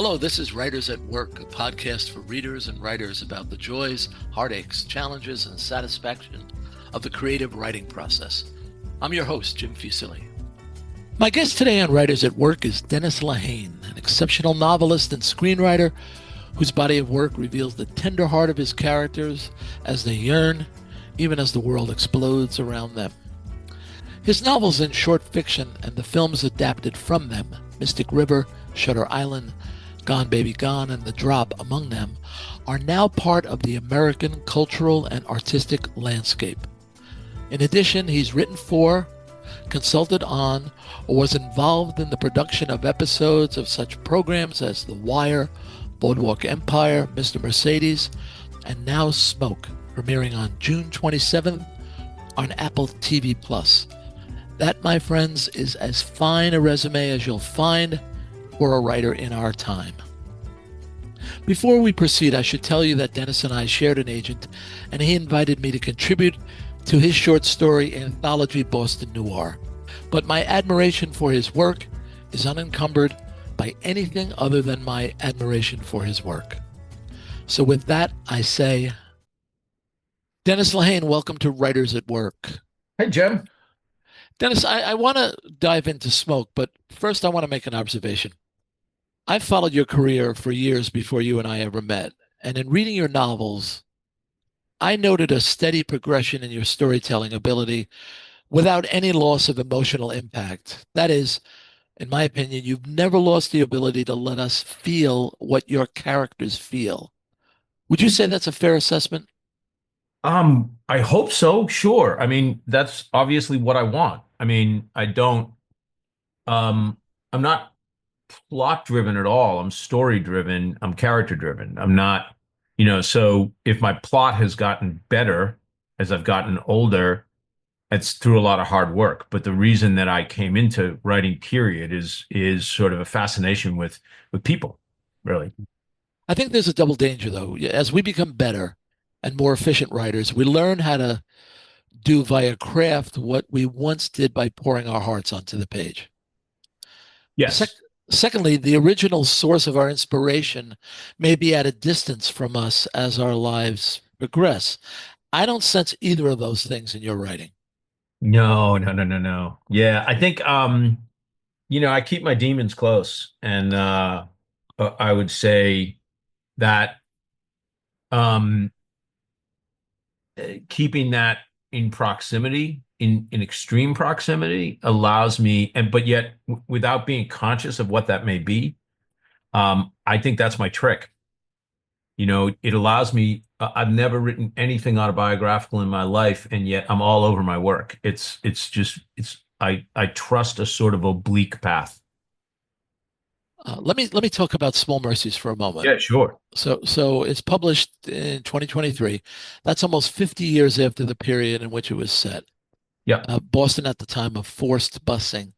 Hello, this is Writers at Work, a podcast for readers and writers about the joys, heartaches, challenges, and satisfaction of the creative writing process. I'm your host, Jim Fusilli. My guest today on Writers at Work is Dennis Lehane, an exceptional novelist and screenwriter whose body of work reveals the tender heart of his characters as they yearn, even as the world explodes around them. His novels and short fiction and the films adapted from them, Mystic River, Shutter Island, Gone Baby Gone, and The Drop among them, are now part of the American cultural and artistic landscape. In addition, he's written for, consulted on, or was involved in the production of episodes of such programs as The Wire, BOARDWALK Empire, Mr. Mercedes, and now Smoke, premiering on June 27th on Apple TV+. That, my friends, is as fine a resume as you'll find for a writer in our time. Before we proceed, I should tell you that Dennis and I shared an agent, and he invited me to contribute to his short story anthology, Boston Noir. But my admiration for his work is unencumbered by anything other than my admiration for his work. So with that, I say, Dennis Lehane, welcome to Writers at Work. Hey, Jim. Dennis, I want to dive into Smoke, but first I want to make an observation. I've followed your career for years before you and I ever met, and in reading your novels, I noted a steady progression in your storytelling ability without any loss of emotional impact. That is, in my opinion, you've never lost the ability to let us feel what your characters feel. Would you say that's a fair assessment? I hope so. Sure. I mean, that's obviously what I want. I mean, I'm not plot driven at all. I'm story driven. I'm character driven. I'm not, so if my plot has gotten better as I've gotten older, it's through a lot of hard work. But the reason that I came into writing, period, is sort of a fascination with people, really. I think there's a double danger, though. As we become better and more efficient writers, we learn how to do via craft what we once did by pouring our hearts onto the page. Yes. Secondly, the original source of our inspiration may be at a distance from us as our lives progress. I don't sense either of those things in your writing. No, no, no, no, no. Yeah, I think I keep my demons close, and I would say that um keeping that in proximity, in extreme proximity, allows me, and but yet without being conscious of what that may be, I think that's my trick. It allows me. I've never written anything autobiographical in my life, and yet I'm all over my work. I trust a sort of oblique path. Let me talk about Small Mercies for a moment. Yeah, sure. So it's published in 2023. That's almost 50 years after the period in which it was set. Yeah. Boston at the time of forced busing.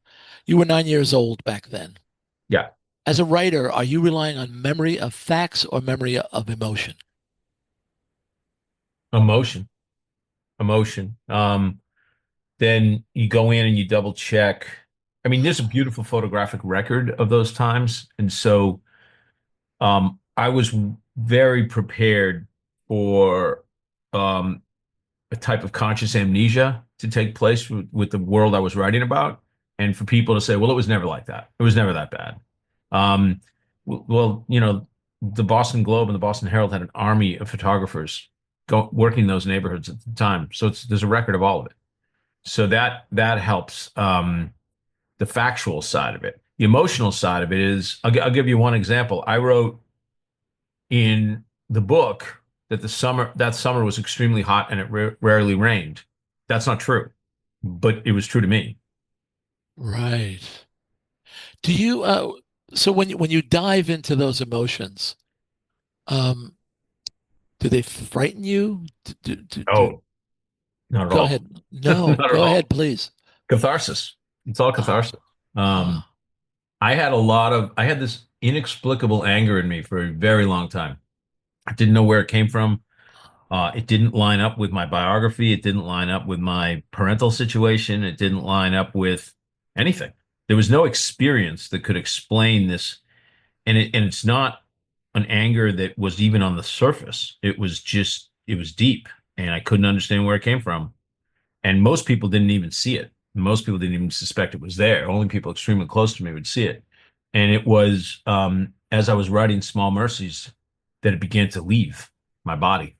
You were 9 years old back then. Yeah. As a writer, are you relying on memory of facts or memory of emotion? Emotion. Emotion. Then you go in and you double check. I mean, there's a beautiful photographic record of those times. And so I was very prepared for a type of conscious amnesia to take place with the world I was writing about, and for people to say, well, it was never like that. It was never that bad. Um, well, the Boston Globe and the Boston Herald had an army of photographers working in those neighborhoods at the time. So there's a record of all of it. So that helps. The factual side of it. The emotional side of it is, I'll give you one example. I wrote in the book that that summer was extremely hot and it rarely rained. That's not true, but it was true to me. Right. Do you so when you dive into those emotions, um, do they frighten you? Oh, not at Go all. ahead. No, Not at go ahead, all. please. Catharsis. It's all Ah, catharsis. Um, ah. I had this inexplicable anger in me for a very long time. I didn't know where it came from. It didn't line up with my biography. It didn't line up with my parental situation. It didn't line up with anything. There was no experience that could explain and it's not an anger that was even on the surface. It was deep, and I couldn't understand where it came from. And most people didn't even see it. Most people didn't even suspect it was there. Only people extremely close to me would see it. And it was as I was writing Small Mercies that it began to leave my body.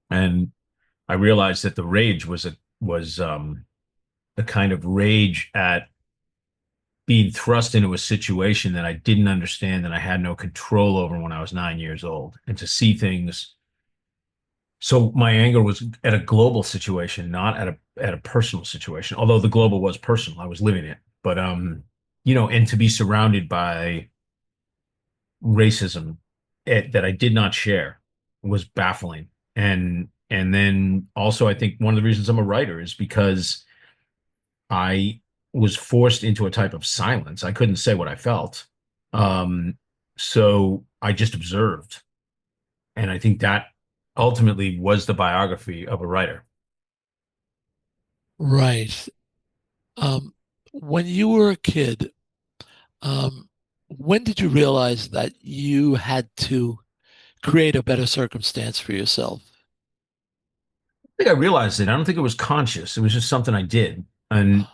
And I realized that the rage was a kind of rage at being thrust into a situation that I didn't understand and I had no control over when I was 9 years old. And to see things. So my anger was at a global situation, not at a personal situation. Although the global was personal, I was living it. But and to be surrounded by racism that I did not share was baffling. And then also I think one of the reasons I'm a writer is because I was forced into a type of silence. I couldn't say what I felt. Um, so I just observed. And I think that ultimately was the biography of a writer. Right. Um, when you were a kid, um, when did you realize that you had to create a better circumstance for yourself? I think I realized it. I don't think it was conscious. It was just something I did. And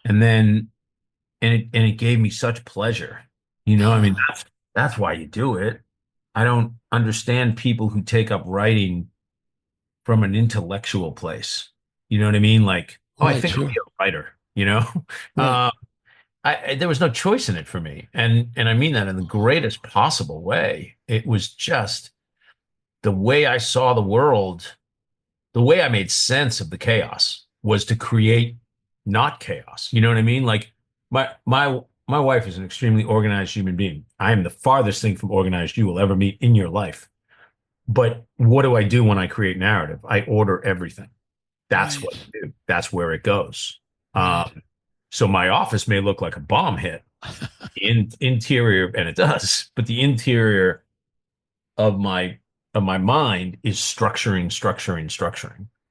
then and it gave me such pleasure. I mean, Uh, that's why you do it. I don't understand people who take up writing from an intellectual place. You know what I mean? Like, oh, I right, think I'll be sure. a writer, you know? Right. There was no choice in it for me. And I mean that in the greatest possible way. It was just the way I saw the world, the way I made sense of the chaos was to create not chaos. You know what I mean? Like my wife is an extremely organized human being. I am the farthest thing from organized you will ever meet in your life. But what do I do when I create narrative? I order everything. That's Right. what I do. That's where it goes. Right. So my office may look like a bomb hit interior, and it does, but the interior of my mind is structuring,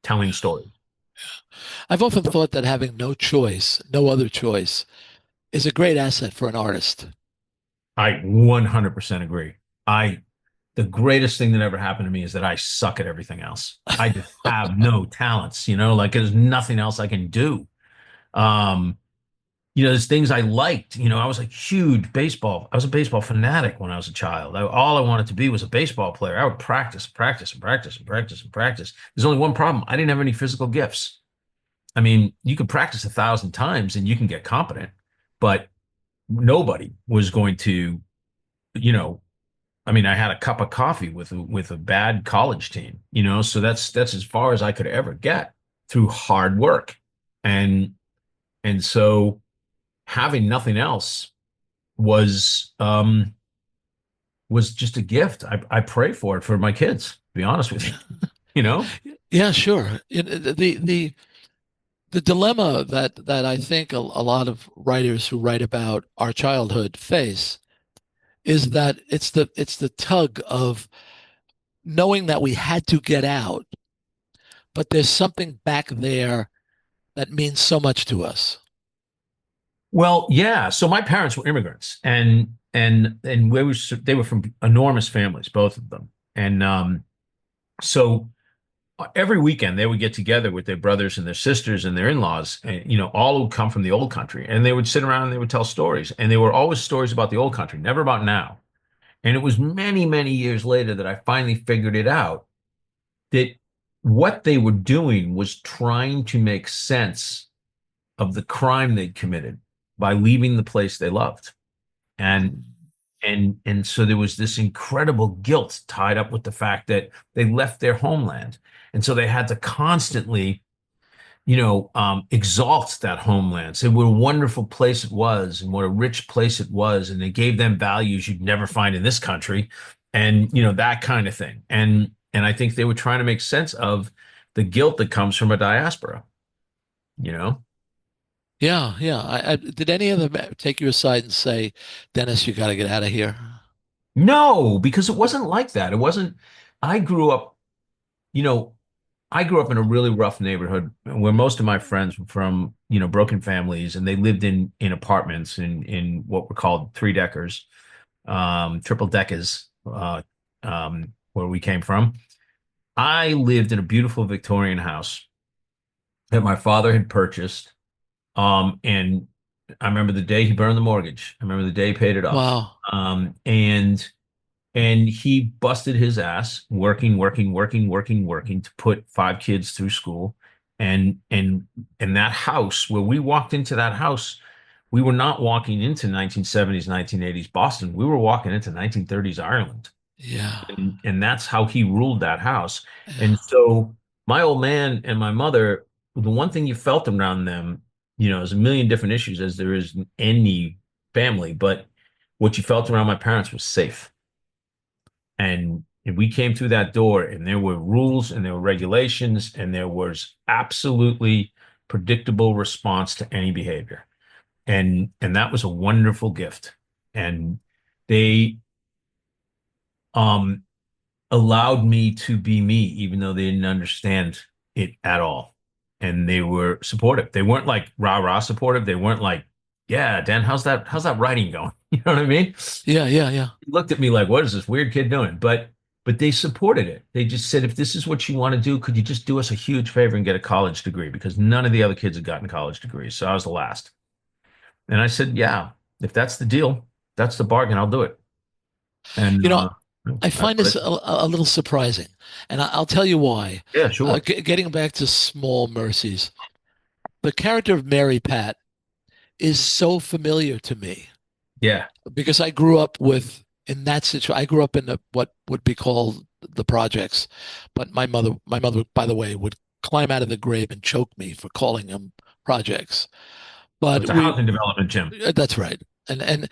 telling stories. I've often thought that having no choice, no other choice, is a great asset for an artist. I 100% agree. I The greatest thing that ever happened to me is that I suck at everything else. I just have no talents, like there's nothing else I can do. Um, there's things I liked. I was a huge baseball. I was a baseball fanatic when I was a child. All I wanted to be was a baseball player. I would practice, practice, and practice, and practice, and practice. There's only one problem. I didn't have any physical gifts. I mean, you can practice 1,000 times and you can get competent, but nobody was going to, you know, I mean, I had a cup of coffee with a bad college team, so that's as far as I could ever get through hard work. And and so having nothing else was was just a gift. I pray for it for my kids, to be honest with you. You know? Yeah, sure. The dilemma that I think a lot of writers who write about our childhood face is that it's the tug of knowing that we had to get out, but there's something back there that means so much to us. Well, yeah. So my parents were immigrants and they were from enormous families, both of them. And so every weekend they would get together with their brothers and their sisters and their in-laws, and all would come from the old country, and they would sit around and they would tell stories, and they were always stories about the old country, never about now. And it was many, many years later that I finally figured it out that what they were doing was trying to make sense of the crime they'd committed by leaving the place they loved. And and so there was this incredible guilt tied up with the fact that they left their homeland. And so they had to constantly, exalt that homeland. Say what a wonderful place it was and what a rich place it was. And they gave them values you'd never find in this country. And, that kind of thing. And I think they were trying to make sense of the guilt that comes from a diaspora, you know? Yeah, yeah. Did any of them take you aside and say, Dennis, you got to get out of here? No, because it wasn't like that. It wasn't, I grew up, you know, I grew up in a really rough neighborhood where most of my friends were from, broken families, and they lived in apartments in what were called three deckers, triple deckers, where we came from. I lived in a beautiful Victorian house that my father had purchased. And I remember the day he burned the mortgage. I remember the day he paid it off. Wow. And he busted his ass working, working, working, working, working to put five kids through school. And that house, where we walked into that house, we were not walking into 1970s, 1980s Boston. We were walking into 1930s Ireland. Yeah. And that's how he ruled that house. Yeah. And so my old man and my mother, the one thing you felt around them, there's a million different issues as there is in any family, but what you felt around my parents was safe. And we came through that door, and there were rules and there were regulations, and there was absolutely predictable response to any behavior. And that was a wonderful gift. And they um allowed me to be me, even though they didn't understand it at all. And they were supportive. They weren't like rah-rah supportive. They weren't like, yeah, Dan, how's that writing going? You know what I mean? Yeah. Yeah. Yeah. He looked at me like, what is this weird kid doing? But they supported it. They just said, if this is what you want to do, could you just do us a huge favor and get a college degree? Because none of the other kids had gotten college degrees. So I was the last. And I said, yeah, if that's the deal, that's the bargain, I'll do it. And You know, I that's find what I this did. a little surprising, and I'll tell you why. Yeah, sure. Getting back to Small Mercies, the character of Mary Pat is so familiar to me Yeah. because I grew up with in that situation. I grew up in what would be called the projects, but my mother, by the way, would climb out of the grave and choke me for calling them projects. Oh, But it's a we housing development, Jim. That's right. And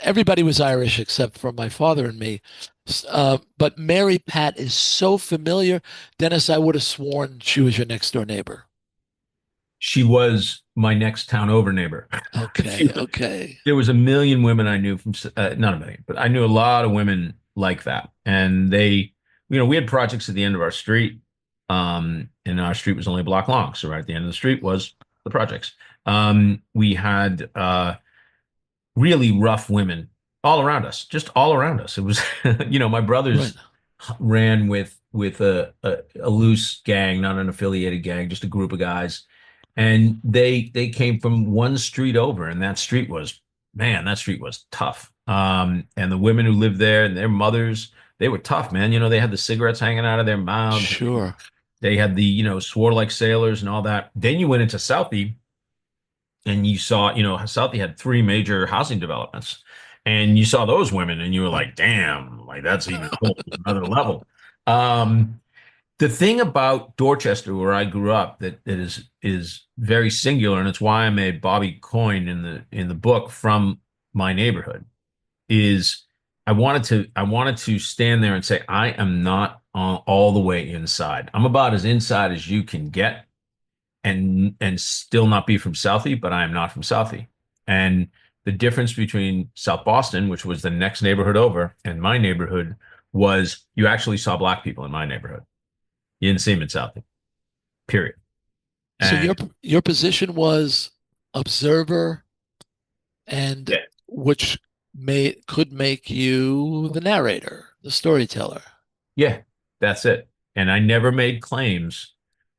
everybody was Irish except for my father and me. But Mary Pat is so familiar. Dennis, I would have sworn she was your next door neighbor. She was my next town over neighbor. She Okay, was, okay. there was a million women I knew from, not a million, but I knew a lot of women like that. And we had projects at the end of our street. And our street was only a block long. So right at the end of the street was the projects. We had really rough women all around us, just all around us. It was, my Right. brothers ran with a loose gang, not an affiliated gang, just a group of guys, and they came from one street over, and that street was, man, that street was tough. And the women who lived there and their mothers, they were tough, man. They had the cigarettes hanging out of their mouths. Sure. They had swore like sailors and all that. Then you went into Southie, and you saw, Southie had three major housing developments, and you saw those women, and you were like, damn, like that's even a whole another level. Um, the thing about Dorchester, where I grew up, that is very singular, and it's why I made Bobby Coyne in the book from my neighborhood, is I wanted to stand there and say I am not all the way inside. I'm about as inside as you can get, and still not be from Southie, but I am not from Southie. And the difference between South Boston, which was the next neighborhood over, and my neighborhood was you actually saw black people in my neighborhood. You didn't see them in Southie, period. So And your position was observer, and yeah, which could make you the narrator, the storyteller. yeah, that's it. And I never made claims.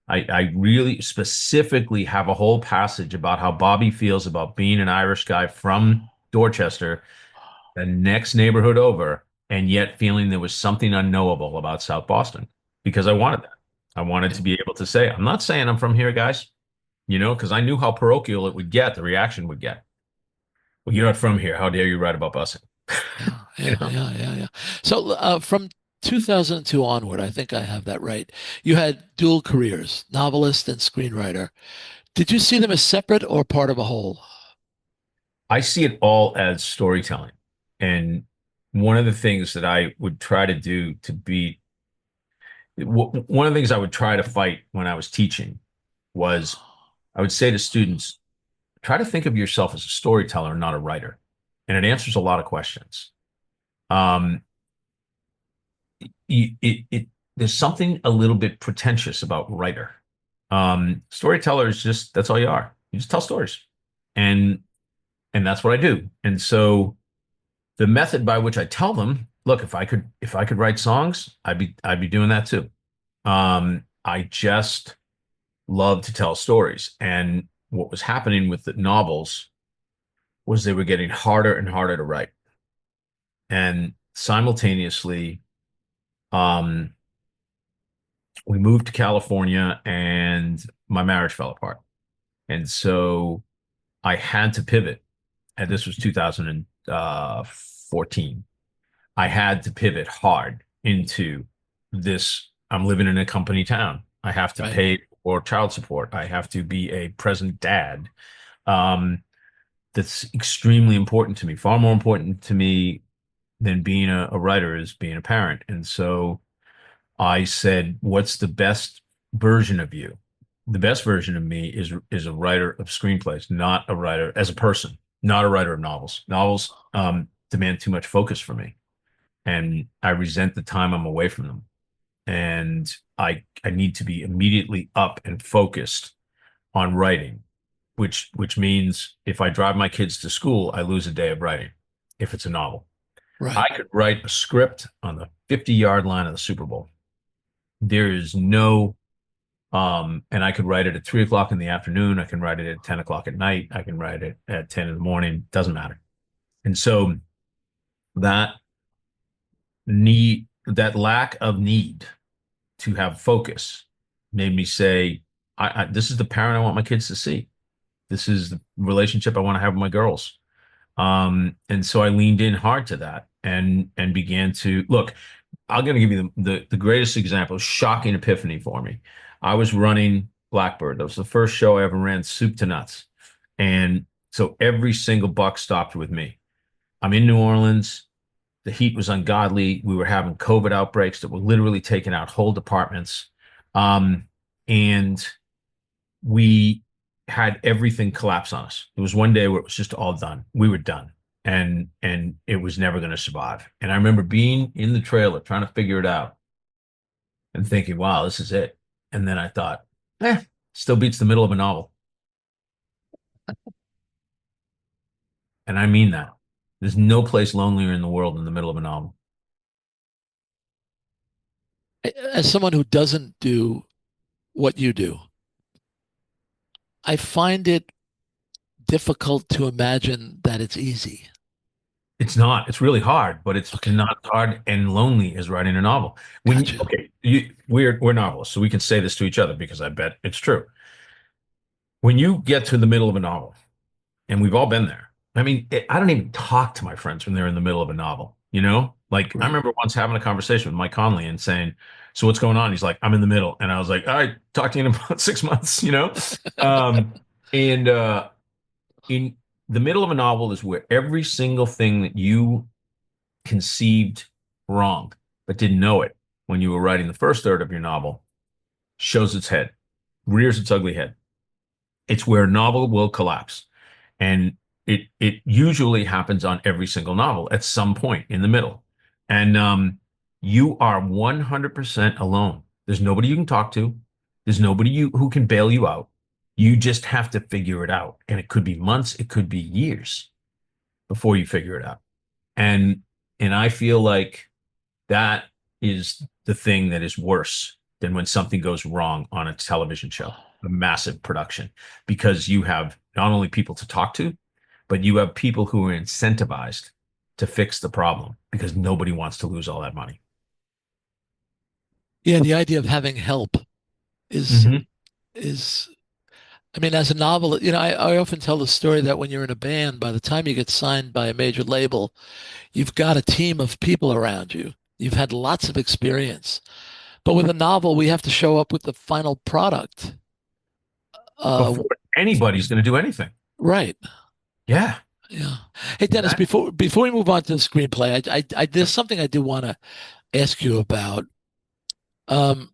I really specifically have a whole passage about how Bobby feels about being an Irish guy from Dorchester, the next neighborhood over, and yet feeling there was something unknowable about South Boston because I wanted that. I wanted to be able to say, I'm not saying I'm from here, guys, because I knew how parochial it would get, the reaction would get. Well, you're not from here. How dare you write about busing? Yeah, You yeah, know? yeah, yeah, yeah. So from 2002 onward, I think I have that right. You had dual careers, novelist and screenwriter. Did you see them as separate or part of a whole? I see it all as storytelling. And one of the things that I would try to do to be one of the things I would try to fight when I was teaching was I would say to students, try to think of yourself as a storyteller, not a writer. And it answers a lot of questions. Um, it there's something a little bit pretentious about writer. Storyteller is just that's all you are. You just tell stories, and and that's what I do. And so the method by which I tell them, look, if I could write songs, I'd be doing that too. I just love to tell stories, and what was happening with the novels was they were getting harder and harder to write, and simultaneously, um, we moved to California, and my marriage fell apart, and so I had to pivot, and this was 2014. I had to pivot hard into this. I'm living in a company town. I have to Right. pay for child support. I have to be a present dad. Um, that's extremely important to me, far more important to me than being a writer is being a parent. And so I said, what's the best version of you? The best version of me is a writer of screenplays, not a writer as a person, not a writer of novels. Novels demand too much focus for me, and I resent the time I'm away from them. And I need to be immediately up and focused on writing, which means if I drive my kids to school, I lose a day of writing if it's a novel. Right. I could write a script on the 50-yard line of the Super Bowl. There is no and I could write it at 3 o'clock in the afternoon. I can write it at 10 o'clock at night. I can write it at 10 in the morning. Doesn't matter. And so that that lack of need to have focus made me say, this is the parent I want my kids to see. This is the relationship I want to have with my girls. And so I leaned in hard to that and began to look. I'm going to give you the greatest example, shocking epiphany for me. I was running Blackbird. That was the first show I ever ran, soup to nuts. And so every single buck stopped with me. I'm in New Orleans. The heat was ungodly. We were having COVID outbreaks that were literally taking out whole departments. And we had everything collapse on us. There was one day where it was just all done. We were done. And it was never going to survive. And I remember being in the trailer trying to figure it out and thinking, wow, this is it. And then I thought, still beats the middle of a novel. And I mean that. There's no place lonelier in the world than the middle of a novel. As someone who doesn't do what you do, I find it difficult to imagine that it's easy. It's not. It's really hard, but it's Okay. not when and lonely as writing a novel. Gotcha. Okay, we're novelists, so we can say this to each other because I bet it's true. When you get to the middle of a novel, and we've all been there. I mean, I don't even talk to my friends when they're in the middle of a novel, you know? Like I Right. remember once having a conversation with Mike Conley and saying, "So what's going on?" He's like, "I'm in the middle." And I was like, "All right, talk to you in about 6 months," you know? Um, and in the middle of a novel is where every single thing that you conceived wrong, but didn't know it when you were writing the first third of your novel, shows its head, rears its ugly head. It's where a novel will collapse. And it usually happens on every single novel at some point in the middle. And you are 100% alone. There's nobody you can talk to. There's nobody who can bail you out. You just have to figure it out. And it could be months, it could be years before you figure it out. And and I feel like that is the thing that is worse than when something goes wrong on a television show, a massive production, because you have not only people to talk to, but you have people who are incentivized to fix the problem because nobody wants to lose all that money. Yeah, the idea of having help is Hmm. is I mean, as a novelist, I often tell the story that when you're in a band, by the time you get signed by a major label, you've got a team of people around you. You've had lots of experience. But with a novel, we have to show up with the final product. Uh, Before anybody's going to do anything. right. Yeah, Yeah. Hey, Dennis, exactly. before we move on to the screenplay, there's something I do want to ask you about. Um,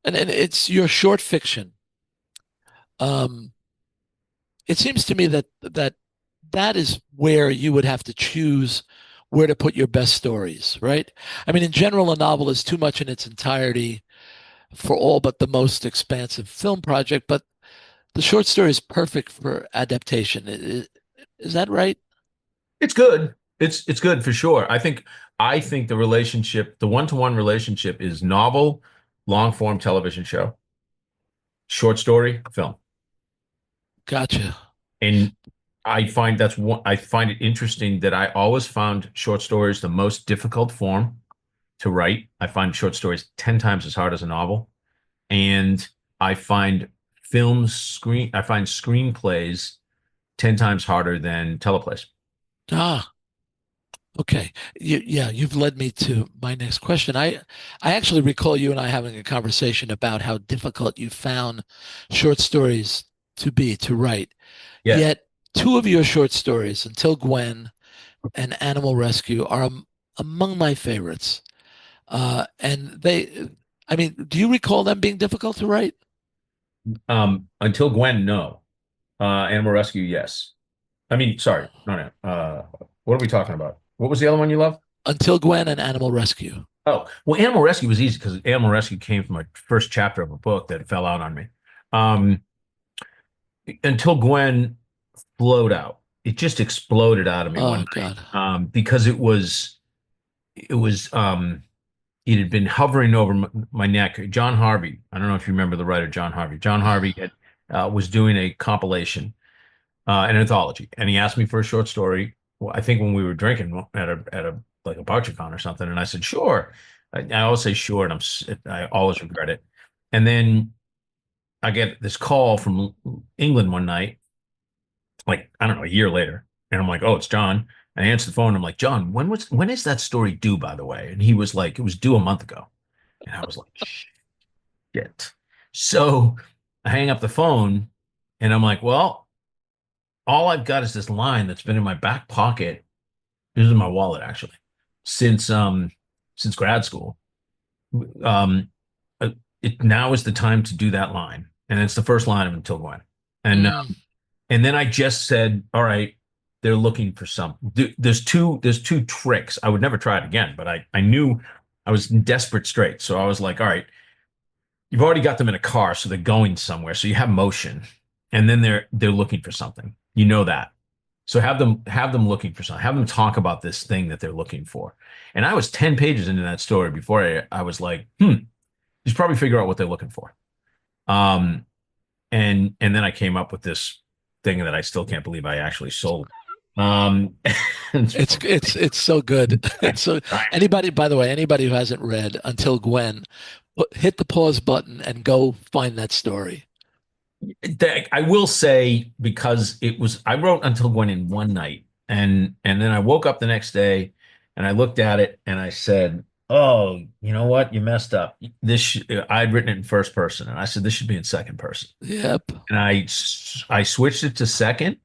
and it's your short fiction. Um, it seems to me that that is where you would have to choose where to put your best stories, right? I mean, in general, a novel is too much in its entirety for all but the most expansive film project, but the short story is perfect for adaptation. Is that right? It's good. It's good for sure. I think the relationship, the one-to-one relationship is novel, long form television show, short story, film. Gotcha. And I find it interesting that I always found short stories the most difficult form to write. I find short stories 10 times as hard as a novel. And I find I find screenplays 10 times harder than teleplays. Ah, okay. Yeah, you've led me to my next question. I actually recall you and I having a conversation about how difficult you found short stories to write. Yes. Yet two of your short stories, Until Gwen and Animal Rescue, are among my favorites. And I mean, do you recall them being difficult to write? Until Gwen, no. Animal Rescue, yes. I mean, sorry, no, no. What are we talking about? What was the other one you loved? Until Gwen and Animal Rescue. Oh, well, Animal Rescue was easy because Animal Rescue came from my first chapter of a book that fell out on me. Um, until Gwen flowed out, it just exploded out of me one Oh night. God. Because it was, it had been hovering over my neck. John Harvey, I don't know if you remember the writer John Harvey. John Harvey was doing a compilation, an anthology, and he asked me for a short story. Well, I think when we were drinking at a like a BarcherCon or something, and I said sure. I always say sure, and I always regret it. And then I get this call from England one night, like I don't know, a year later, and I'm like, oh, it's John. And I answer the phone. And I'm like, John, when is that story due, by the way? And he was like, it was due a month ago. And I was like, shit. So I hang up the phone, and I'm like, well, all I've got is this line that's been in my back pocket. This is in my wallet actually, since since grad school. Um, it now is the time to do that line, and it's the first line of Until Gwen. And Mm, and then I just said, all right, they're looking for something. There's two tricks. I would never try it again, but I knew I was in desperate straits. So I was like, all right, you've already got them in a car, so they're going somewhere. So you have motion, and then they're looking for something. You know that. So have them looking for something. Have them talk about this thing that they're looking for. And I was 10 pages into that story before I was like, you should probably figure out what they're looking for. Um, and then I came up with this thing that I still can't believe I actually sold. Um, it's so good. It's so anybody, by the way, anybody who hasn't read Until Gwen, hit the pause button and go find that story. I will say because I wrote Until Gwen in one night, and then I woke up the next day and I looked at it and I said, "Oh, you know what? You messed up. I'd written it in first person, and I said this should be in second person." Yep. And I switched it to second,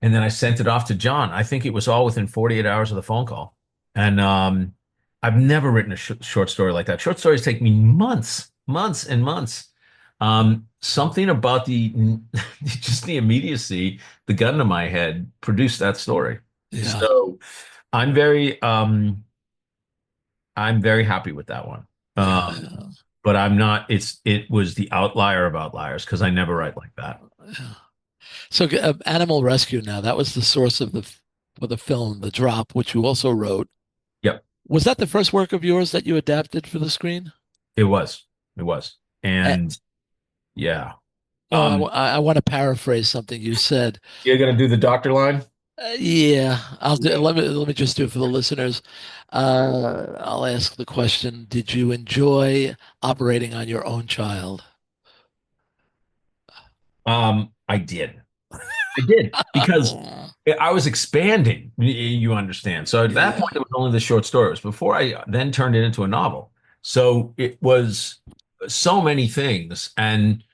and then I sent it off to John. I think it was all within 48 hours of the phone call. And I've never written a short story like that. Short stories take me months, months and months. Something about the just the immediacy, the gun to my head produced that story. Yeah. So I'm very I'm very happy with that one. Yeah. But I'm not, it was the outlier of outliers because I never write like that. Yeah. So, Animal Rescue. Now that was the source of for the film, The Drop, which you also wrote. Yep, Was that the first work of yours that you adapted for the screen? it was. It was. Uh, And yeah. well, Um, I want to paraphrase something you said. you're gonna do the doctor line? Yeah, let me just do it for the listeners. I'll ask the question: did you enjoy operating on your own child? I did. I did because I was expanding, you understand. So at that Yeah, point, it was only the short story. It was before I then turned it into a novel. So it was so many things. And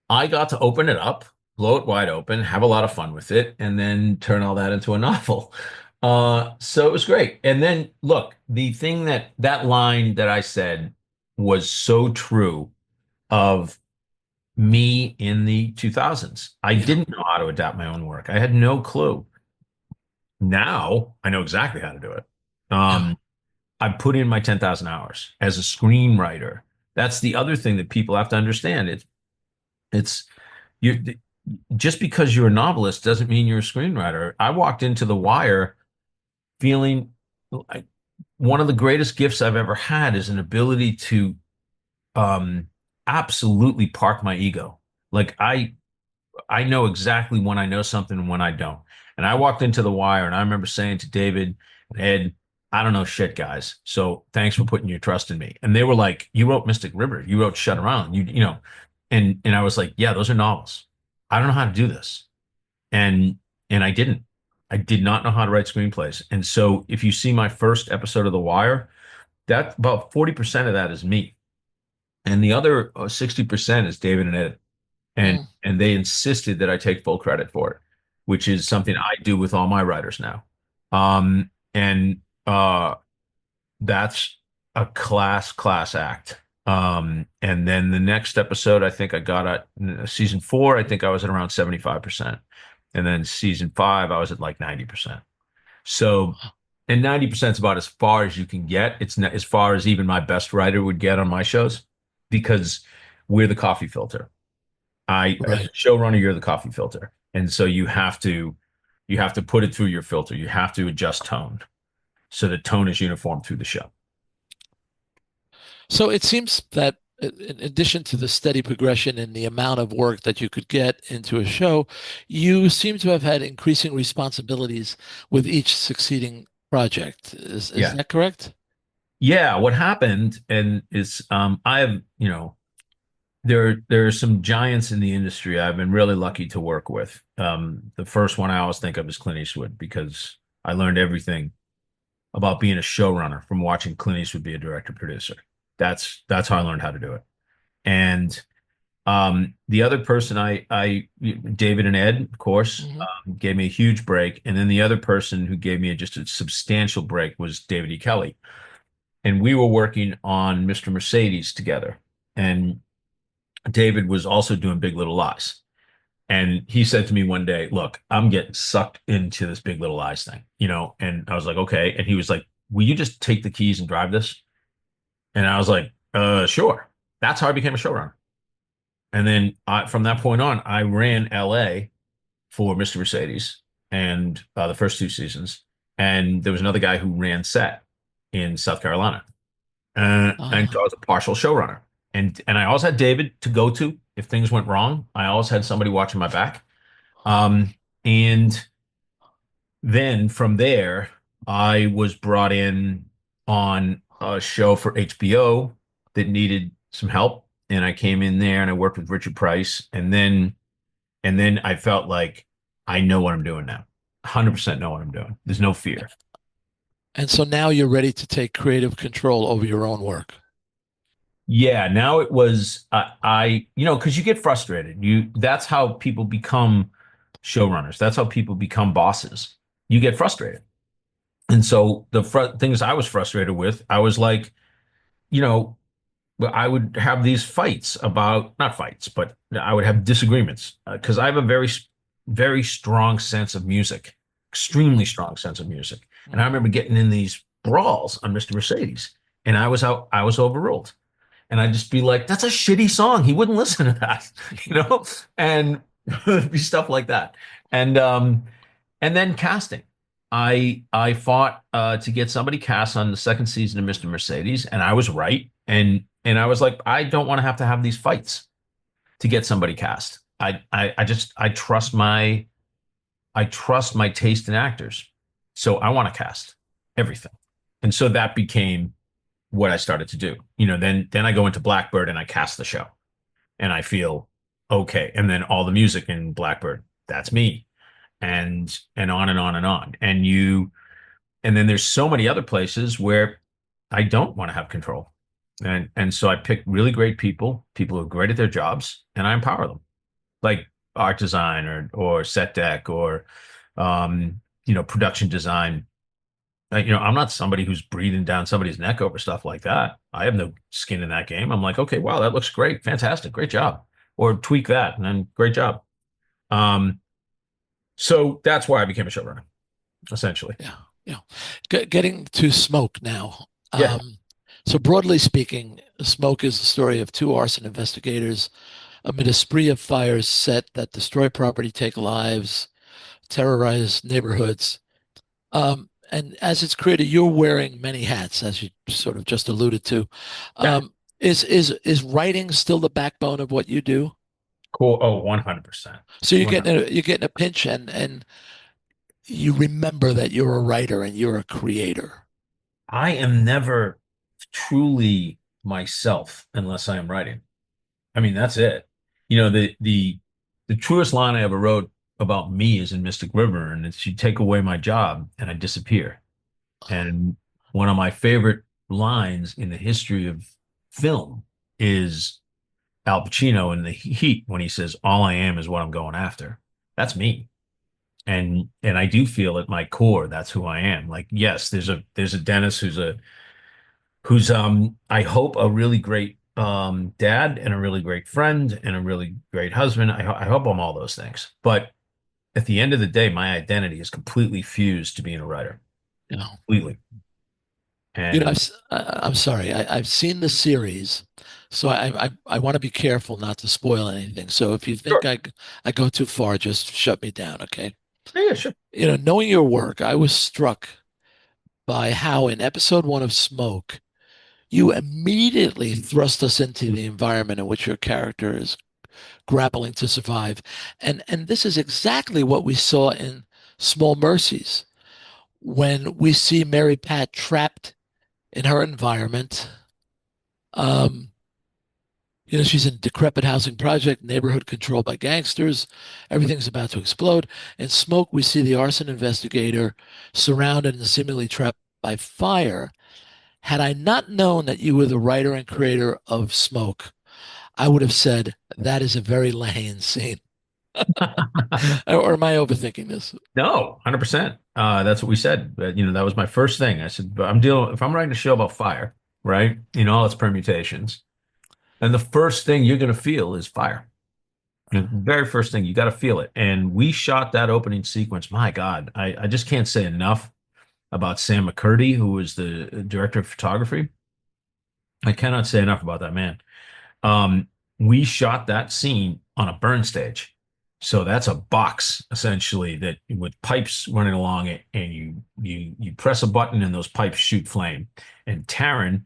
I got to open it up, blow it wide open, have a lot of fun with it, and then turn all that into a novel. So it was great. And then look, the thing that line that I said was so true of me in the 2000s. I yeah, didn't know how to adapt my own work. I had no clue. Now I know exactly how to do it. Yeah. I put in my 10,000 hours as a screenwriter. That's the other thing that people have to understand. It's you just because you're a novelist doesn't mean you're a screenwriter. I walked into The Wire feeling like one of the greatest gifts I've ever had is an ability to um absolutely park my ego. Like I know exactly when I know something and when I don't. And I walked into The Wire and I remember saying to David and Ed, I don't know shit, guys. So thanks for putting your trust in me. And they were like, you wrote Mystic River, you wrote Shut Around, and I was like, yeah, those are novels. I don't know how to do this. And and I didn't. I did not know how to write screenplays. And so if you see my first episode of The Wire, that about 40% of that is me. And the other 60% is David and Ed, Mm. and they insisted that I take full credit for it, which is something I do with all my writers now. And that's a class act. And then the next episode, I think I got at season 4, I think I was at around 75%. And then season 5, I was at like 90%. So, and 90% is about as far as you can get. It's not as far as even my best writer would get on my shows because we're the coffee filter. As a Right. showrunner, you're the coffee filter. And so you have to put it through your filter. You have to adjust tone so the tone is uniform through the show. So it seems that in addition to the steady progression in the amount of work that you could get into a show, you seem to have had increasing responsibilities with each succeeding project. Is Yeah. that correct? Yeah, what happened and is I have, there are some giants in the industry I've been really lucky to work with. The first one I always think of is Clint Eastwood because I learned everything about being a showrunner from watching Clint Eastwood be a director producer. That's how I learned how to do it. And the other person David and Ed, of course, Hmm. gave me a huge break. And then the other person who gave me just a substantial break was David E. Kelly. And we were working on Mr. Mercedes together. And David was also doing Big Little Lies. And he said to me one day, look, I'm getting sucked into this Big Little Lies thing. And I was like, okay. And he was like, will you just take the keys and drive this? And I was like, sure. That's how I became a showrunner. And then from that point on, I ran LA for Mr. Mercedes and the first 2 seasons. And there was another guy who ran set in South Carolina. And so I Ah. was a partial showrunner. And I always had David to go to if things went wrong. I always had somebody watching my back. And then from there, I was brought in on a show for HBO that needed some help. And I came in there and I worked with Richard Price. And then I felt like I know what I'm doing now. 100% know what I'm doing. There's no fear. And so now you're ready to take creative control over your own work. Yeah, now it was because you get frustrated. That's how people become showrunners. That's how people become bosses. You get frustrated. And so the things I was frustrated with, I was like, you know, I would have these fights about, not fights, but I would have disagreements because I have a very strong sense of music, extremely strong sense of music. And I Mhm. remember getting in these brawls on Mr. Mercedes, and I was overruled. And I'd just be like, that's a shitty song. He wouldn't listen to that, and it'd be stuff like that. And then casting. I fought to get somebody cast on the second season of Mr. Mercedes, and I was right. And I was like, I don't want to have these fights to get somebody cast. I trust my taste in actors. So I want to cast everything. And so that became what I started to do. Then I go into Blackbird and I cast the show and I feel okay. And then all the music in Blackbird, that's me. And on and on and on. And then there's so many other places where I don't want to have control. And so I pick really great people who are great at their jobs, and I empower them, like art design or set deck or production design. I'm not somebody who's breathing down somebody's neck over stuff like that. I have no skin in that game. I'm like, okay, wow, that looks great, fantastic, great job, or tweak that, and then great job. Um, so that's why I became a showrunner. essentially. Yeah. Yeah. Getting to Smoke now. Yeah, So broadly speaking, Smoke is the story of two arson investigators amid a spree of fires set that destroy property, take lives, terrorize neighborhoods. And as its creator, you're wearing many hats, as you sort of just alluded to. yeah, Is writing still the backbone of what you do? cool. Oh, 100%. So 100. you're getting a pinch, and you remember that you're a writer and you're a creator. I am never truly myself unless I am writing. I mean, that's it. You know, the truest line I ever wrote about me is in Mystic River, and it's you take away my job and I disappear. And one of my favorite lines in the history of film is Al Pacino in The Heat when he says, "All I am is what I'm going after." That's me. And I do feel at my core that's who I am. Like, yes, there's a Dennis who's I hope a really great dad and a really great friend and a really great husband. I hope I'm all those things. But at the end of the day, my identity is completely fused to being a writer, You know, completely. And I'm sorry. I've seen the series, so I want to be careful not to spoil anything. So if you think sure. I go too far, just shut me down, okay? Yeah, yeah, sure. Knowing your work, I was struck by how in episode one of Smoke, you immediately thrust us into the environment in which your character is grappling to survive. And this is exactly what we saw in Small Mercies when we see Mary Pat trapped in her environment. Um, she's in a decrepit housing project, neighborhood controlled by gangsters. Everything's about to explode. In Smoke, we see the arson investigator surrounded and seemingly trapped by fire. Had I not known that you were the writer and creator of Smoke, I would have said that is a very Lehane scene. Or am I overthinking this? No, 100%. That's what we said. But, that was my first thing. I said, but if I'm writing a show about fire, right, in all its permutations, and the first thing you're going to feel is fire. The very first thing, you got to feel it. And we shot that opening sequence. My God, I just can't say enough about Sam McCurdy, who was the director of photography. I cannot say enough about that man. Um, we shot that scene on a burn stage. So that's a box essentially that with pipes running along it, and you press a button and those pipes shoot flame. And Taron,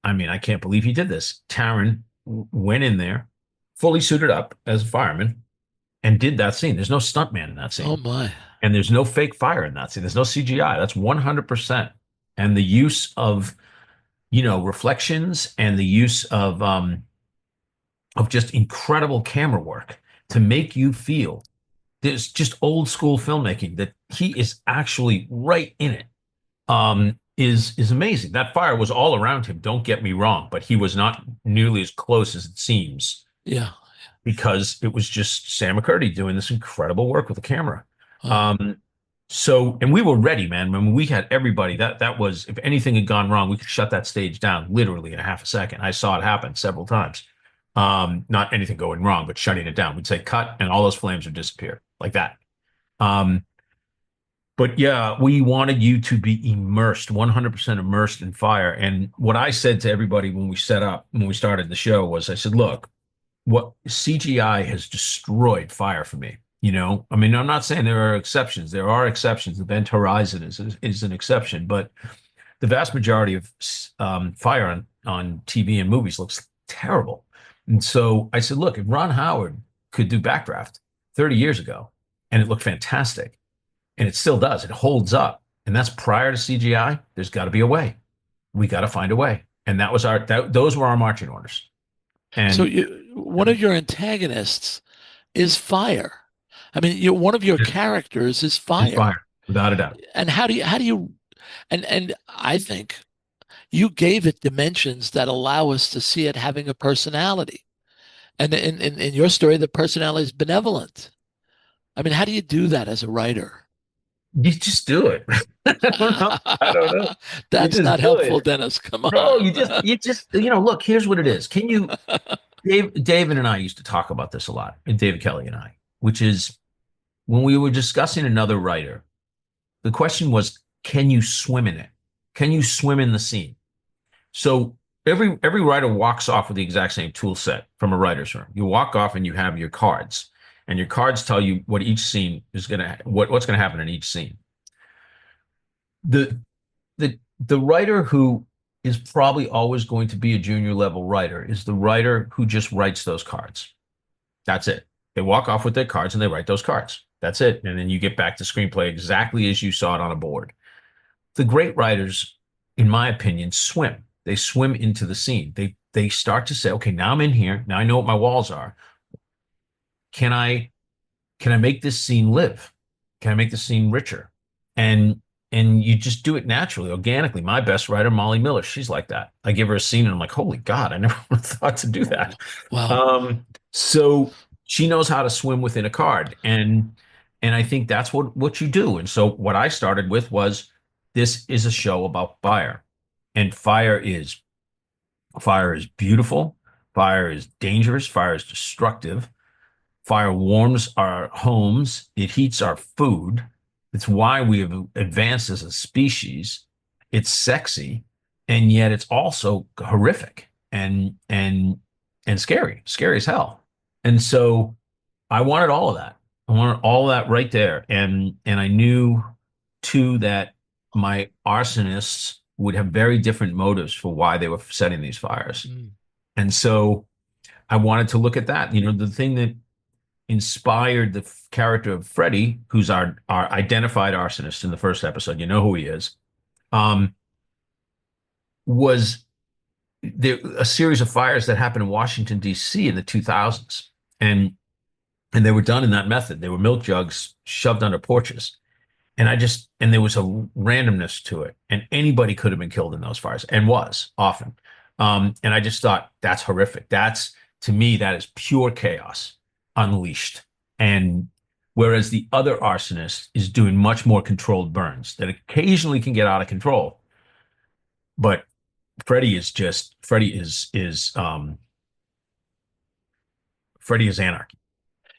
I mean, I can't believe he did this. Taron went in there, fully suited up as a fireman, and did that scene. There's no stuntman in that Oh scene, my. and there's no fake fire in that scene. There's no CGI. That's 100%. And the use of reflections and the use of just incredible camera work to make you feel there's just old school filmmaking that he is actually right in it is amazing. That fire was all around him, don't get me wrong, but he was not nearly as close as it seems Yeah. because it was just Sam McCurdy doing this incredible work with the camera. Oh. Um, and we were ready, man. When we had everybody, that was if anything had gone wrong, we could shut that stage down literally in a half a second. I saw it happen several times. Not anything going wrong, but shutting it down. We'd say cut, and all those flames would disappear like that. Um, but yeah, we wanted you to be immersed, 100% immersed in fire. And what I said to everybody when we started the show was, I said, look, what CGI has destroyed fire for me. I mean, I'm not saying there are exceptions. There are exceptions. Event Horizon is an exception, but the vast majority of fire on TV and movies looks terrible. And so I said, look, if Ron Howard could do Backdraft 30 years ago and it looked fantastic, and it still does, it holds up, and that's prior to CGI, there's got to be a way. We got to find a way. And those were our marching orders. So And one of your antagonists is fire. I mean, one of your characters is it's fire. fire, without a doubt. And how do you and I think you gave it dimensions that allow us to see it having a personality. And in your story, the personality is benevolent. I mean, how do you do that as a writer? You just do it. I don't know. I don't know. You That's just not do helpful, it. Dennis. Come Bro, on. look, here's what it is. David and I used to talk about this a lot, and David Kelly and I, which is when we were discussing another writer, the question was, can you swim in it? Can you swim in the scene? So every writer walks off with the exact same tool set from a writer's room. You walk off and you have your cards, and your cards tell you what each scene is what's gonna happen in each scene. The the writer who is probably always going to be a junior level writer is the writer who just writes those cards. That's it. They walk off with their cards and they write those cards. That's it. And then you get back to screenplay exactly as you saw it on a board. The great writers, in my opinion, swim. They swim into the scene. They start to say, okay, now I'm in here. Now I know what my walls are. Can I make this scene live? Can I make the scene richer? And you just do it naturally, organically. My best writer, Molly Miller, she's like that. I give her a scene and I'm like, holy God, I never would have thought to do that. Wow. So she knows how to swim within a card. And I think that's what you do. And so what I started with was this is a show about fire. And fire is beautiful, fire is dangerous, fire is destructive. Fire warms our homes, it heats our food. It's why we have advanced as a species. It's sexy, and yet it's also horrific and scary as hell. And so I wanted all of that. I wanted all of that right there. And I knew too that my arsonists would have very different motives for why they were setting these fires. Mm. And so I wanted to look at that. You know, the thing that inspired the character of Freddie, who's our identified arsonist in the first episode, you know who he is, was there a series of fires that happened in Washington, D.C. in the 2000s. And they were done in that method. They were milk jugs shoved under porches. And there was a randomness to it. And anybody could have been killed in those fires and was often. And I just thought that's horrific. To me, that is pure chaos unleashed. And whereas the other arsonist is doing much more controlled burns that occasionally can get out of control. But Freddie is anarchy.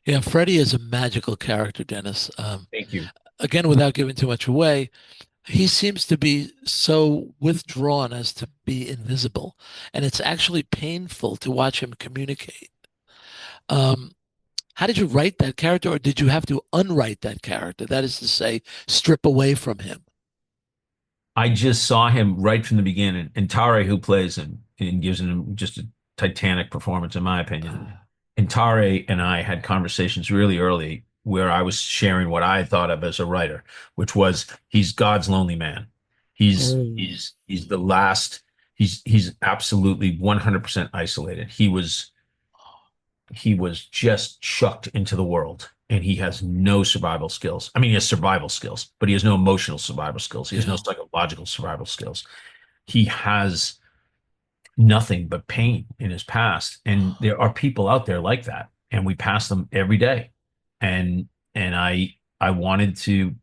Yeah, Freddie is a magical character, Dennis. Thank you. Again, without giving too much away, he seems to be so withdrawn as to be invisible, and it's actually painful to watch him communicate. Um, how did you write that character, or did you have to unwrite that character? That is to say, strip away from him. I just saw him right from the beginning. And Tare, who plays him and gives him just a titanic performance, in my opinion. And Tare and I had conversations really early where I was sharing what I thought of as a writer, which was he's God's lonely man. He's the last. He's absolutely 100% isolated. He was just chucked into the world, and he has no survival skills. I mean, he has survival skills, but he has no emotional survival skills. He has no psychological survival skills. He has nothing but pain in his past. And there are people out there like that, and we pass them every day. And I wanted to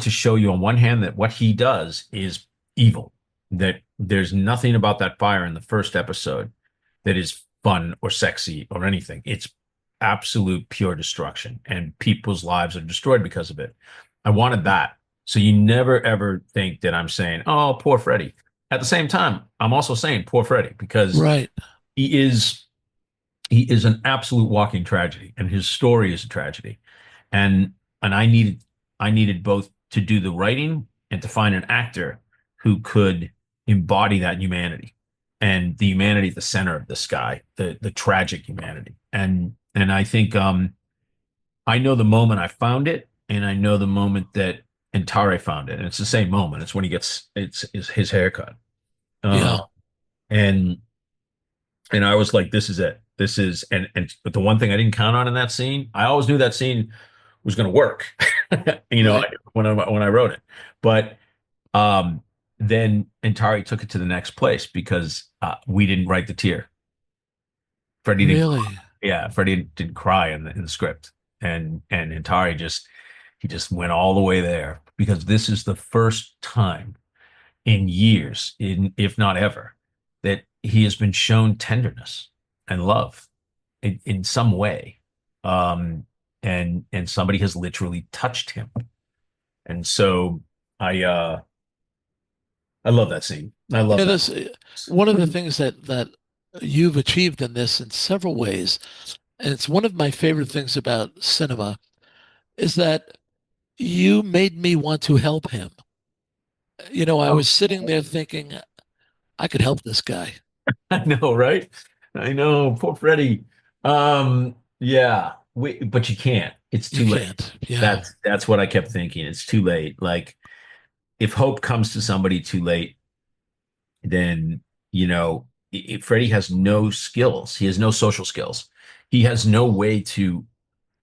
show you on one hand that what he does is evil, that there's nothing about that fire in the first episode that is fun or sexy or anything. It's absolute pure destruction, and people's lives are destroyed because of it. I wanted that. So you never ever think that I'm saying, oh, poor Freddie. At the same time, I'm also saying poor Freddie because Right. he is an absolute walking tragedy, and his story is a tragedy. And I needed both to do the writing and to find an actor who could embody that humanity and the humanity at the center of this guy, the tragic humanity. And I think I know the moment I found it, and I know the moment that Antare found it, and it's the same moment. It's when he gets his haircut. Yeah. And I was like, this is it. This is but the one thing I didn't count on in that scene, I always knew that scene was going to work, Right. when I wrote it. But then Antari took it to the next place because we didn't write the tear. Freddie didn't. Really? Yeah, Freddie didn't cry in the script, and Antari he just went all the way there because this is the first time in years, if not ever, that he has been shown tenderness and love in some way. And somebody has literally touched him. And so I I love that scene. I love that. This one of the things that you've achieved in this in several ways, and it's one of my favorite things about cinema, is that you made me want to help him. I was sitting there thinking, I could help this guy. I know, right? I know, poor Freddie. Yeah, but you can't. It's You too late. can't. Yeah. That's what I kept thinking. It's too late. Like if hope comes to somebody too late, then Freddie has no skills. He has no social skills. He has no way to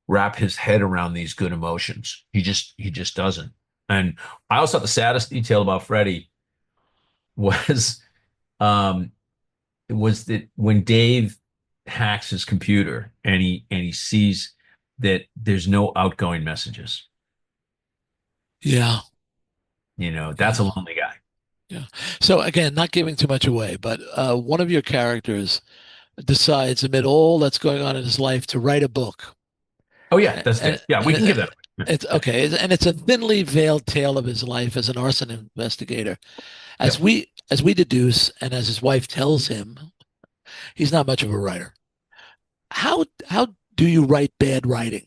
wrap his head around these good emotions. He just doesn't. And I also thought the saddest detail about Freddie was um was that when Dave hacks his computer and he sees that there's no outgoing messages. Yeah. That's a Yeah. lonely guy. Yeah. So again, not giving too much away, but one of your characters decides amid all that's going on in his life to write a book. Oh yeah, And, that's Dave. Yeah, we and can give that away. it's okay. And it's a thinly veiled tale of his life as an arson investigator. Yeah. As we deduce, and as his wife tells him, he's not much of a writer. How do you write bad writing?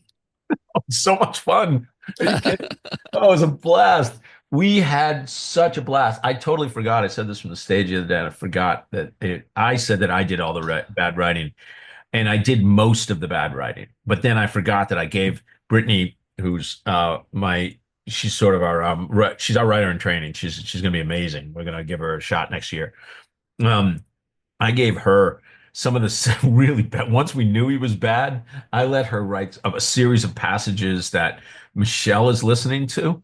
So much fun. Are you kidding? Oh, it was a blast. We had such a blast. I totally forgot. I said this from the stage the other day, and I forgot that I said that I did all the bad writing, and I did most of the bad writing. But then I forgot that I gave Brittany, who's she's sort of our she's our writer in training. She's going to be amazing. We're going to give her a shot next year. Um, I gave her some of the really bad. Once we knew he was bad, I let her write a series of passages that Michelle is listening to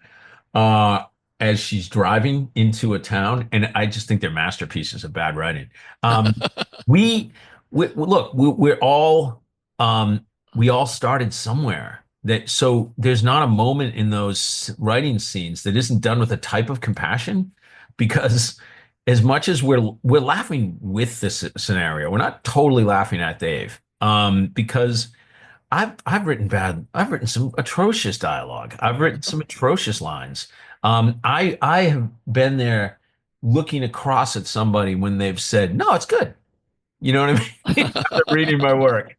uh, as she's driving into a town, and I just think they're masterpieces of bad writing. Um, we, look, um, we all started somewhere. So there's not a moment in those writing scenes that isn't done with a type of compassion, because as much as we're laughing with this scenario, we're not totally laughing at Dave, because I've written some atrocious dialogue. I've written some atrocious lines. I have been there looking across at somebody when they've said, "No, it's good." You know what I mean? After reading my work.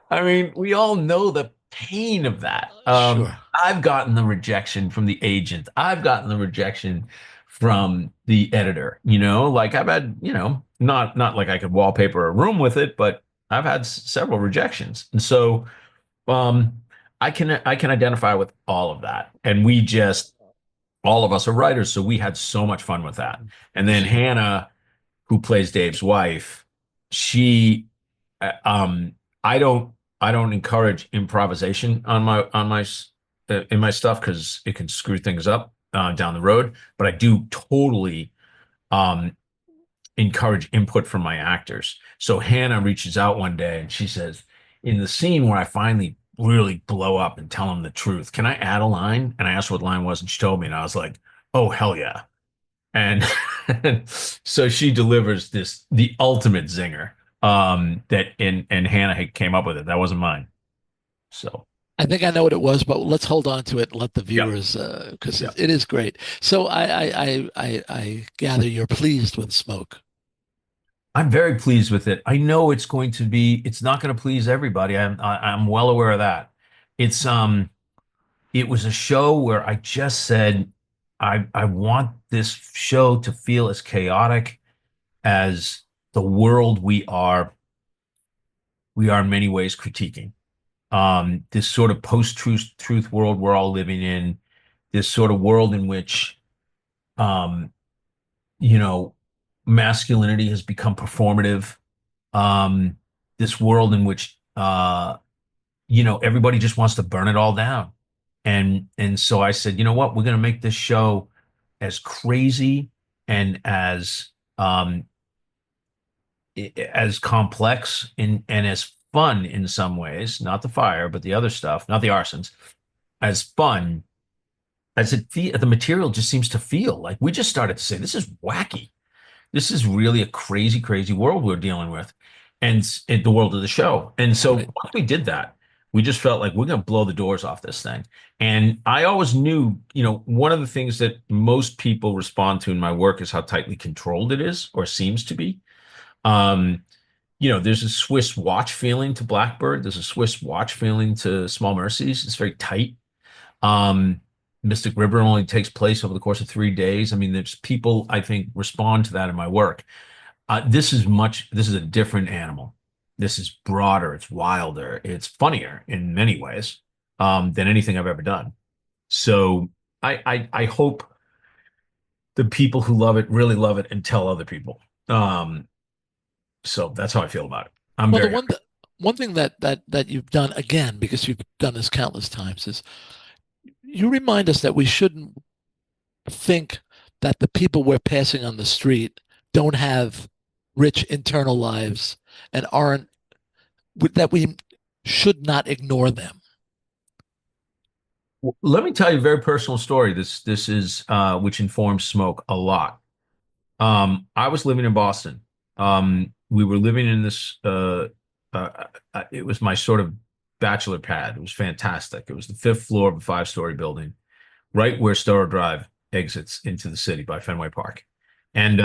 I mean, we all know the pain of that. Sure. I've gotten the rejection from the agent. I've gotten the rejection from the editor. Like I've had, not like I could wallpaper a room with it, but I've had several rejections. And so um, I can identify with all of that. And all of us are writers, so we had so much fun with that. And then Hannah, who plays Dave's wife, she um I don't I don't encourage improvisation in my stuff because it can screw things up down the road. But I do totally um encourage input from my actors. So Hannah reaches out one day and she says, in the scene where I finally really blow up and tell him the truth, can I add a line? And I asked what the line was, and she told me, and I was like, oh, hell yeah. And so she delivers the ultimate zinger. And Hannah came up with it. That wasn't mine. So I think I know what it was, but let's hold on to it and let the yeah, viewers, because yeah. it is great. So I gather you're pleased with Smoke. I'm very pleased with it. I know it's not going to please everybody. I'm well aware of that. It's it was a show where I just said I want this show to feel as chaotic as the world we are in many ways critiquing. This sort of post-truth world we're all living in, this sort of world in which um, you know, masculinity has become performative. Um, this world in which everybody just wants to burn it all down. And so I said, you know what, we're gonna make this show as crazy and as complex and as fun in some ways, not the fire, but the other stuff, not the arsons, as fun as the material just seems to feel. Like we just started to say, this is wacky. This is really a crazy, crazy world we're dealing with, and the world of the show. And so Right. once we did that, We just felt like we're going to blow the doors off this thing. And I always knew, one of the things that most people respond to in my work is how tightly controlled it is or seems to be. Um, there's a Swiss watch feeling to Blackbird. There's a Swiss watch feeling to Small Mercies. It's very tight. Um, Mystic River only takes place over the course of 3 days. I mean, there's people, I think, respond to that in my work. This is a different animal. This is broader, it's wilder, it's funnier in many ways, than anything I've ever done. So I hope the people who love it really love it and tell other people. So that's how I feel about it. I'm Well, the very one th one thing that you've done again, because you've done this countless times, is you remind us that we shouldn't think that the people we're passing on the street don't have rich internal lives and aren't that we should not ignore them. Let me tell you a very personal story. This is which informs Smoke a lot. I was living in Boston. We were living in this it was my sort of bachelor pad. It was fantastic. It was the fifth floor of a five-story building, right where Storrow Drive exits into the city by Fenway Park. And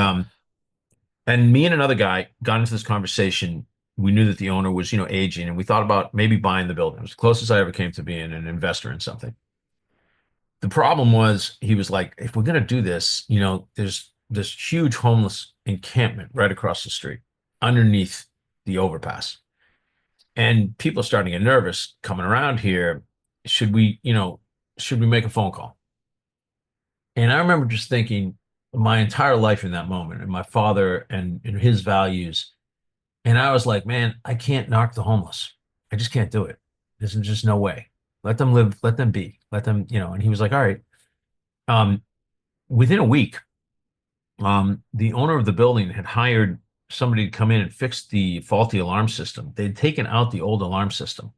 me and another guy got into this conversation. We knew that the owner was, aging, and we thought about maybe buying the building. It was the closest I ever came to being an investor in something. The problem was he was like, if we're going to do this, there's this huge homeless encampment right across the street underneath the overpass. And people are starting to get nervous coming around here. Should we, should we make a phone call? And I remember just thinking my entire life in that moment and my father and his values. And I was like, man, I can't knock the homeless. I just can't do it. There's just no way. Let them live, let them be, let them, and he was like, all right. Um, Within a week, the owner of the building had hired somebody to come in and fix the faulty alarm system. They'd taken out the old alarm system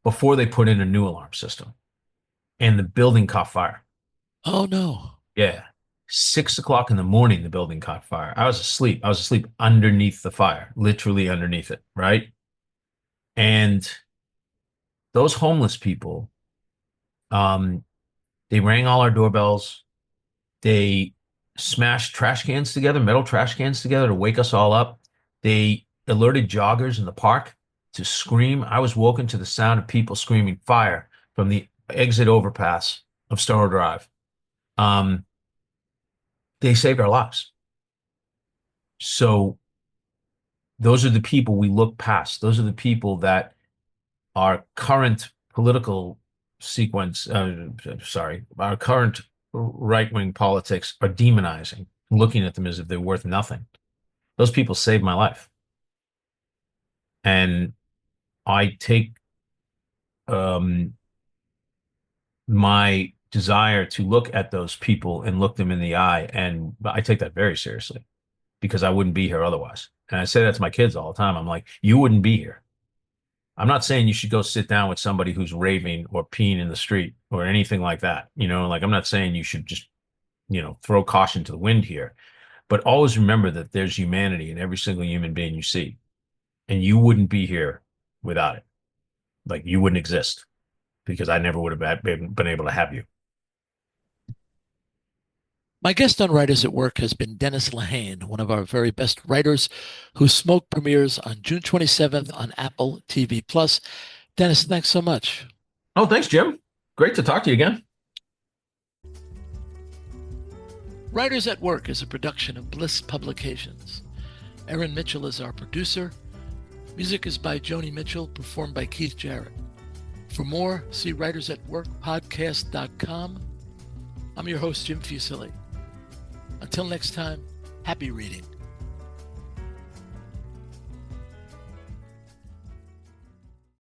before they put in a new alarm system, and the building caught fire. Oh no. Yeah. 6 o'clock in the morning, the building caught fire. I was asleep. I was asleep underneath the fire, literally underneath it, right? And those homeless people, um, they rang all our doorbells. They smashed trash cans together, metal trash cans together to wake us all up. They alerted joggers in the park to scream. I was woken to the sound of people screaming fire from the exit overpass of Storrow Drive. They saved our lives. So those are the people we look past. Those are the people that our current political sequence, our current right-wing politics are demonizing, looking at them as if they're worth nothing. Those people saved my life. And I take my desire to look at those people and look them in the eye, and I take that very seriously because I wouldn't be here otherwise. And I say that to my kids all the time. I'm like, you wouldn't be here. I'm not saying you should go sit down with somebody who's raving or peeing in the street or anything like that. Like I'm not saying you should just, throw caution to the wind here, but always remember that there's humanity in every single human being you see, and you wouldn't be here without it. Like you wouldn't exist because I never would have been able to have you. My guest on Writers at Work has been Dennis Lehane, one of our very best writers, whose Smoke premieres on June 27th on Apple TV Plus. Dennis, thanks so much. Oh, thanks, Jim. Great to talk to you again. Writers at Work is a production of Bliss Publications. Erin Mitchell is our producer. Music is by Joni Mitchell, performed by Keith Jarrett. For more, see writersatworkpodcast.com. I'm your host, Jim Fusili. Until next time, happy reading.